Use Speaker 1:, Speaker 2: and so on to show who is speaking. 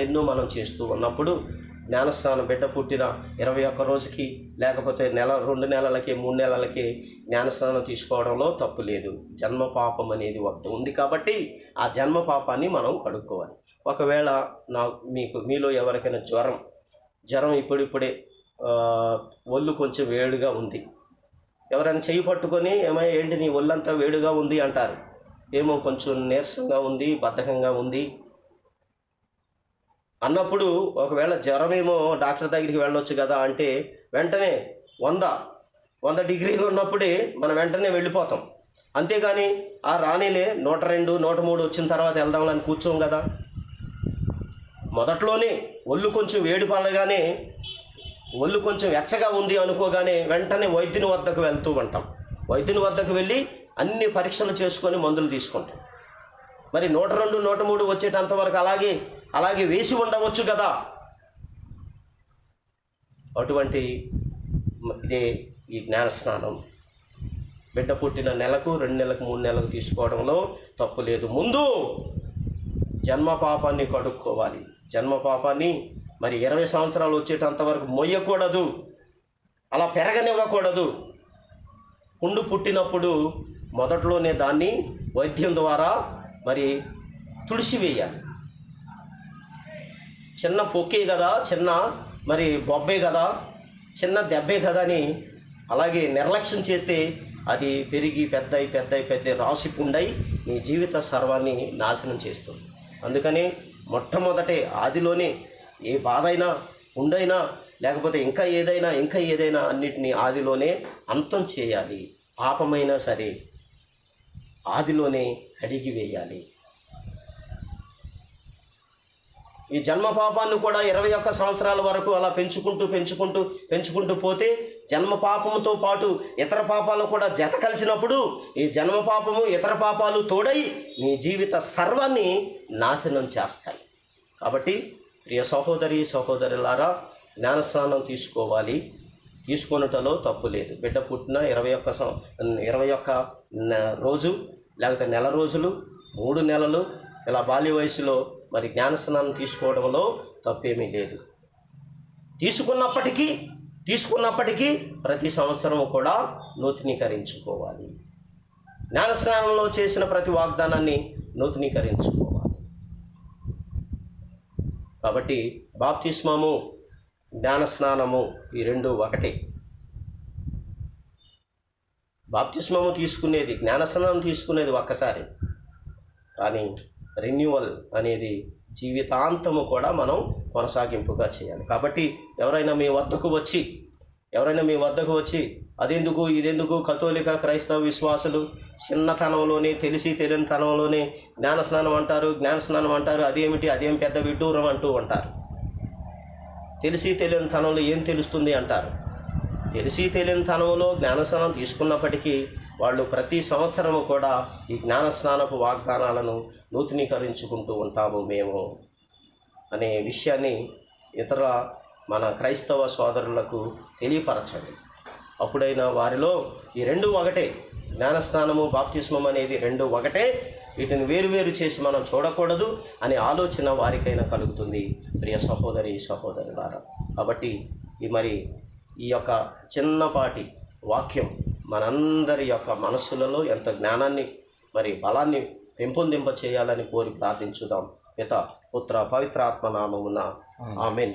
Speaker 1: ఎన్నో మనం చేస్తూ ఉన్నప్పుడు జ్ఞానస్నానం బిడ్డ పుట్టిన 21 రోజుకి లేకపోతే నెల 2 నెలలకి 3 నెలలకి జ్ఞానస్నానం తీసుకోవడంలో తప్పు లేదు. జన్మ పాపం అనేది ఒకటి ఉంది కాబట్టి ఆ జన్మ పాపాన్ని మనం కడుక్కోవాలి. ఒకవేళ మీలో ఎవరికైనా జ్వరం ఇప్పుడిప్పుడే ఒళ్ళు కొంచెం వేడిగా ఉంది, ఎవరైనా చెయ్యి పట్టుకొని ఏంటి నీ ఒళ్ళంతా వేడిగా ఉంది అంటారు. ఏమో కొంచెం నీరసంగా ఉంది, బద్ధకంగా ఉంది అన్నప్పుడు ఒకవేళ జ్వరమేమో డాక్టర్ దగ్గరికి వెళ్ళొచ్చు కదా అంటే వెంటనే 100 డిగ్రీలు ఉన్నప్పుడే మనం వెంటనే వెళ్ళిపోతాం. అంతేగాని రానిలే 102 103 వచ్చిన తర్వాత వెళ్దామని కూర్చోం కదా. మొదట్లోనే ఒళ్ళు కొంచెం వేడి పడగానే, ఒళ్ళు కొంచెం వెచ్చగా ఉంది అనుకోగానే వెంటనే వైద్యుని వద్దకు వెళ్తూ ఉంటాం. వైద్యుని వద్దకు వెళ్ళి అన్ని పరీక్షలు చేసుకొని మందులు తీసుకుంటాం. మరి 102 103 వచ్చేటంతవరకు అలాగే వేసి ఉండవచ్చు కదా. అటువంటి ఇదే ఈ జ్ఞానస్నానం బిడ్డ పుట్టిన నెలకు 2 నెలలకు 3 నెలలకు తీసుకోవడంలో తప్పు లేదు. ముందు జన్మ పాపాన్ని కడుక్కోవాలి. జన్మ పాపాన్ని మరి 20 సంవత్సరాలు వచ్చేటంతవరకు మొయ్యకూడదు, అలా పెరగనివ్వకూడదు. పుండు పుట్టినప్పుడు మొదట్లోనే దాన్ని వైద్యం ద్వారా మరి తుడిసివేయాలి. చిన్న పొక్కే కదా, చిన్న మరి బొబ్బే కదా, చిన్న దెబ్బే కదా అని అలాగే నిర్లక్ష్యం చేస్తే అది పెరిగి పెద్ద రాసి పుండై నీ జీవిత సర్వాన్ని నాశనం చేస్తుంది. అందుకని మొట్టమొదటే ఆదిలోనే ఏ బాధ అయినా ఉండైనా లేకపోతే ఇంకా ఏదైనా అన్నిటినీ ఆదిలోనే అంతం చేయాలి. పాపమైనా సరే ఆదిలోనే కడిగి వేయాలి. ఈ జన్మ పాపాన్ని కూడా 21 సంవత్సరాల వరకు అలా పెంచుకుంటూ పోతే జన్మ పాపముతో పాటు ఇతర పాపాలు కూడా జత కలిసినప్పుడు ఈ జన్మ పాపము ఇతర పాపాలు తోడై నీ జీవిత సర్వాన్ని నాశనం చేస్తాయి. కాబట్టి ప్రియ సహోదరులారా, జ్ఞానస్నానం తీసుకోవాలి. తీసుకొనుటలో తప్పు లేదు. బిడ్డ పుట్టిన 21 రోజు లేకపోతే నెల రోజులు 3 నెలలు ఇలా బాల్య వయసులో మరి జ్ఞానస్నానం తీసుకోవడంలో తప్పేమీ లేదు. తీసుకున్నప్పటికీ ప్రతి సంవత్సరం కూడా నూతనీకరించుకోవాలి. జ్ఞానస్నానంలో చేసిన ప్రతి వాగ్దానాన్ని నూతనీకరించుకోవాలి. కాబట్టి బాప్తిస్మము జ్ఞానస్నానము ఈ రెండు ఒకటే. బాప్తిస్మము తీసుకునేది, జ్ఞానస్నానం తీసుకునేది ఒక్కసారి, కానీ రెన్యువల్ అనేది జీవితాంతము కూడా మనం కొనసాగింపుగా చేయాలి. కాబట్టి ఎవరైనా మీ వద్దకు వచ్చి అదెందుకు ఇదెందుకు కథోలిక క్రైస్తవ విశ్వాసులు చిన్నతనంలోనే తెలియని తనంలోనే జ్ఞానస్నానం అంటారు, అదేం పెద్ద విడ్డూరం అంటూ ఉంటారు. తెలియని తనంలో ఏం తెలుస్తుంది అంటారు. తెలియని తనంలో జ్ఞానస్నానం తీసుకున్నప్పటికీ వాళ్ళు ప్రతి సంవత్సరము కూడా ఈ జ్ఞానస్నానపు వాగ్దానాలను నూతనీకరించుకుంటూ ఉంటాము మేము అనే విషయాన్ని ఇతర మన క్రైస్తవ సోదరులకు తెలియపరచండి. అప్పుడైనా వారిలో ఈ రెండు ఒకటే, జ్ఞానస్నానము బాప్తిస్మం అనేది రెండు ఒకటే, వీటిని వేరు చేసి మనం చూడకూడదు అనే ఆలోచన వారికైనా కలుగుతుంది ప్రియ సహోదరులారా. కాబట్టి ఈ యొక్క చిన్నపాటి వాక్యం మనందరి యొక్క మనస్సులలో ఎంత జ్ఞానాన్ని బలాన్ని పెంపొందింప చేయాలని కోరి ప్రార్థించుదాం. పిత పుత్ర పవిత్రాత్మ నామమున ఆమెన్.